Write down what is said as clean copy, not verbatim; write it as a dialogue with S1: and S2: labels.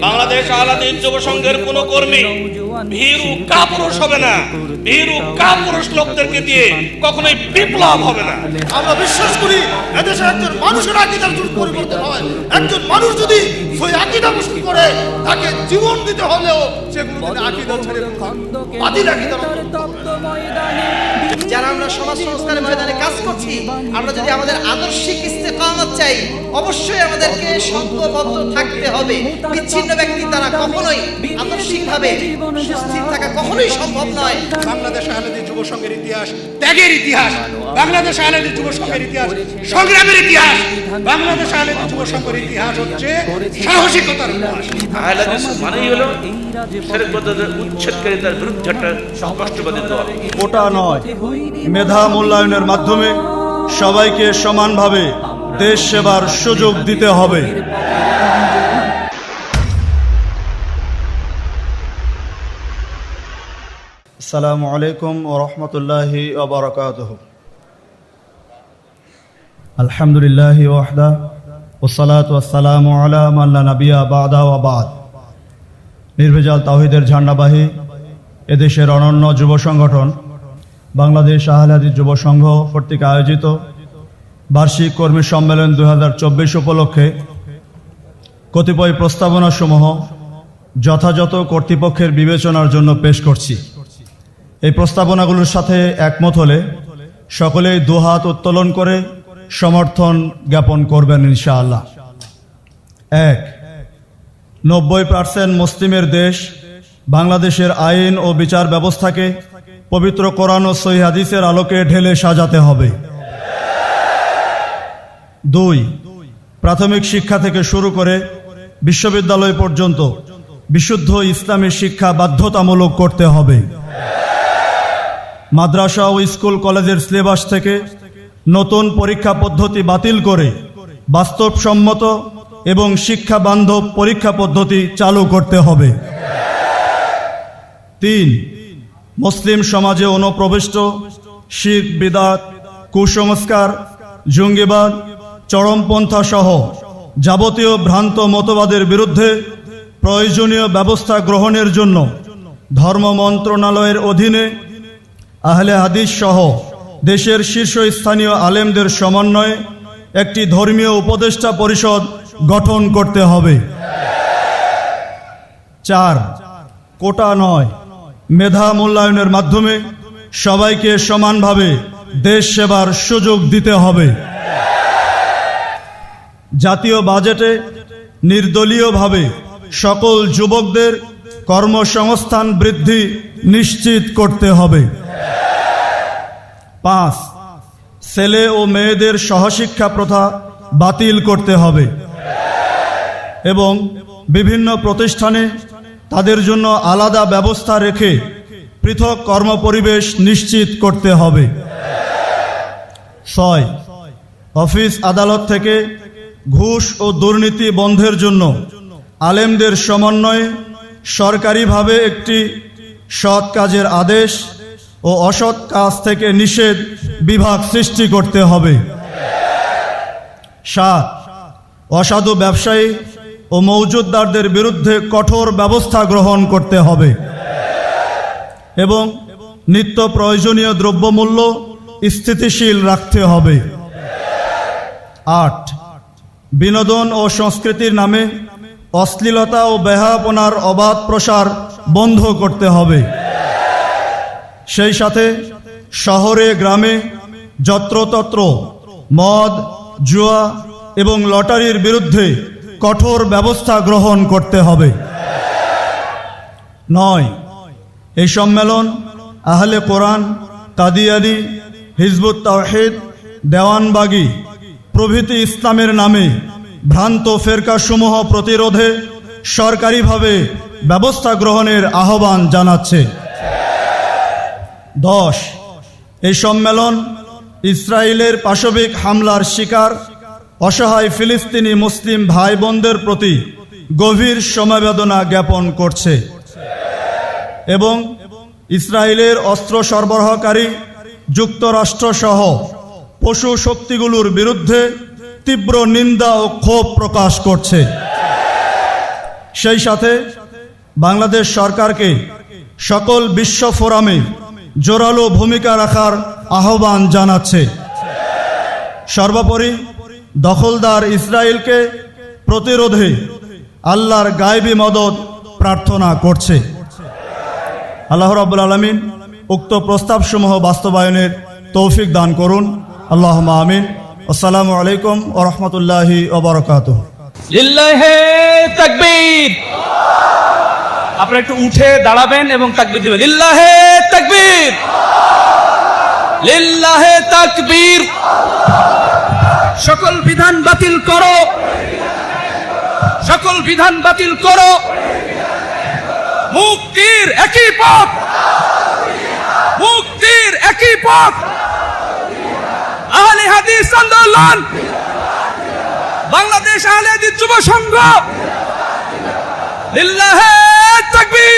S1: বাংলাদেশ আহলাদিস যুব সংঘের কোন কর্মী ভীরু কাপুরুষ হবে না। ভীরু কাপুরুষ লোকদেরকে দিয়ে কখনোই বিপ্লব হবে না।
S2: আমরা বিশ্বাস করি এদেশে একজন মানুষের আকীদার যদি পরিবর্তন হয়, একজন মানুষ যদি সেই আকীদা পোষণ করে, তাকে জীবন দিতে হলেও সেগুলো আকীদা ছেড়ে বাতিল আকীদা।
S3: যারা আমরা সমাজ সংস্কারের ময়দানে কাজ করছি, আমরা যদি আমাদের আদর্শিক ইস্তেকামত চাই, অবশ্যই আমাদেরকে সংঘবদ্ধ থাকতে হবে। বিচ্ছিন্ন ব্যক্তি তারা কখনোই আদর্শিকভাবে সুস্থির থাকা কখনোই সম্ভব নয়।
S2: বাংলাদেশ আহলাদিস যুব সংঘের ইতিহাস ত্যাগের ইতিহাস, বাংলাদেশ আহলাদিস যুব সংঘের ইতিহাস সংগ্রামের ইতিহাস, বাংলাদেশ আহলাদিস যুব সংঘের ইতিহাস হচ্ছে সাহসিকতার ইতিহাস।
S1: আহলাদিস মানেই হলো শিরক বিদআতের উচ্ছেদকারীদের বিরুদ্ধে একটা স্পষ্টবাদী দল।
S4: কোটা নয়, মেধা মূল্যায়নের মাধ্যমে সবাইকে সমানভাবে দেশ সেবার সুযোগ দিতে হবে। আসসালামু আলাইকুম ওয়া রাহমাতুল্লাহি ওয়া বারাকাতুহু। আলহামদুলিল্লাহি ওয়াহদা ওয়াসসালাতু ওয়াসসালামু আলা মান লা নাবিয়্যা বা'দা ওয়া বা'দ। নির্ভেজাল তাওহীদের ঝান্ডাবাহী এদেশের অনন্য যুব সংগঠন বাংলাদেশ আহলাদিস যুব সংঘ কর্তৃক আয়োজিত বার্ষিক কর্মী সম্মেলন 2024 উপলক্ষে কতিপয় প্রস্তাবনাসমূহ যথাযথ কর্তৃপক্ষের বিবেচনার জন্য পেশ করছি। এই প্রস্তাবনাগুলোর সাথে একমত হলে সকলেই দুহাত উত্তোলন করে সমর্থন জ্ঞাপন করবেন ইনশাআল্লাহ। 1, 90% মুসলিমের দেশ বাংলাদেশের আইন ও বিচার ব্যবস্থাকে পবিত্র কোরআন ও সহিহ হাদিসের আলোকে ঢেলে সাজাতে হবে। 2, প্রাথমিক শিক্ষা থেকে শুরু করে বিশ্ববিদ্যালয় পর্যন্ত বিশুদ্ধ ইসলামী শিক্ষা বাধ্যতামূলক করতে হবে। মাদ্রাসা ও স্কুল কলেজের সিলেবাস থেকে নতুন পরীক্ষা পদ্ধতি বাতিল করে বাস্তবসম্মত এবং শিক্ষা বান্ধব পরীক্ষা পদ্ধতি চালু করতে হবে। 3, মুসলিম সমাজে অনুপ্রবিষ্ট শিরক বিদআত, কুসংস্কার, জঙ্গিবাদ, চরমপন্থা সহ যাবতীয় ভ্রান্ত মতবাদের বিরুদ্ধে প্রয়োজনীয় ব্যবস্থা গ্রহণের জন্য ধর্ম মন্ত্রণালয়ের অধীনে আহলে হাদিস সহ দেশের শীর্ষস্থানীয় আলেমদের সমন্বয়ে একটি ধর্মীয় উপদেষ্টা পরিষদ গঠন করতে হবে। 4, কোটা নয়, মেধা মূল্যায়নের মাধ্যমে সবাইকে সমানভাবে দেশ সেবার সুযোগ দিতে হবে। জাতীয় বাজেটে নির্দলীয়ভাবে সকল যুবকদের কর্মসংস্থান বৃদ্ধি নিশ্চিত করতে হবে। 5, ছেলে ও মেয়েদের সহশিক্ষা প্রথা বাতিল করতে হবে এবং বিভিন্ন প্রতিষ্ঠানে তাদের জন্য আলাদা ব্যবস্থা রেখে পৃথক কর্মপরিবেশ নিশ্চিত করতে হবে। 6, অফিস আদালত থেকে ঘুষ ও দুর্নীতি বন্ধের জন্য আলেমদের সমন্বয়ে সরকারিভাবে একটি সৎ কাজের আদেশ ও অসৎ কাজ থেকে নিষেধ বিভাগ সৃষ্টি করতে হবে। 7, অসাধু ব্যবসায়ী ও মৌজুদদারদের বিরুদ্ধে কঠোর ব্যবস্থা গ্রহণ করতে হবে এবং নিত্য প্রয়োজনীয় দ্রব্যমূল্য স্থিতিশীল রাখতে হবে। 8, বিনোদন ও সংস্কৃতির নামে অশ্লীলতা ও বেহায়াপনার অবাধ প্রসার বন্ধ করতে হবে। সেই সাথে শহরে গ্রামে যত্রতত্র মদ, জুয়া এবং লটারির বিরুদ্ধে কঠোর ব্যবস্থা গ্রহণ করতে হবে। 9, এই সম্মেলন আহলে কোরআন, কাদিয়ানী, হিজবুত তাওহীদ, দেওয়ানবাগী প্রভৃতি ইসলামের নামে ভ্রান্ত ফেরকাসমূহ প্রতিরোধে সরকারিভাবে ব্যবস্থা গ্রহণের আহ্বান জানাচ্ছে। 10, এই সম্মেলন ইসরায়েলের পাশবিক হামলার শিকার অসহায় ফিলিস্তিনি মুসলিম ভাই বোনদের প্রতি গভীর সমবেদনা জ্ঞাপন করছে এবং ইসরায়েলের অস্ত্র সরবরাহকারী যুক্তরাষ্ট্র সহ পশু শক্তিগুলোর বিরুদ্ধে তীব্র নিন্দা ও ক্ষোভ প্রকাশ করছে। সেই সাথে বাংলাদেশ সরকারকে সকল বিশ্ব ফোরামে জোরালো ভূমিকা রাখার আহ্বান জানাচ্ছে। সর্বোপরি দখলদার ইসরায়েলকে প্রতিরোধে আল্লাহর গায়বী মদদ প্রার্থনা করছে। আল্লাহ রাব্বুল আলামিন উক্ত প্রস্তাবসমূহ বাস্তবায়নের তৌফিক দান করুন। আল্লাহুম্মা আমিন। আসসালামু আলাইকুম ওয়া রাহমাতুল্লাহি ওয়া বারাকাতুহু।
S5: লিল্লাহে তাকবীর। আপনারা একটু উঠে দাঁড়াবেন এবং তাকবীর দিবেন। লিল্লাহে তাকবীর, লিল্লাহে তাকবীর। সকল বিধান বাতিল করো, সকল বিধান বাতিল করো। মুক্তির একই পথ, মুক্তির একই পথ। আহলে হাদিস আন্দোলন, বাংলাদেশ আহলে হাদিস যুব সংঘ, লিল্লাহে তাকবীর।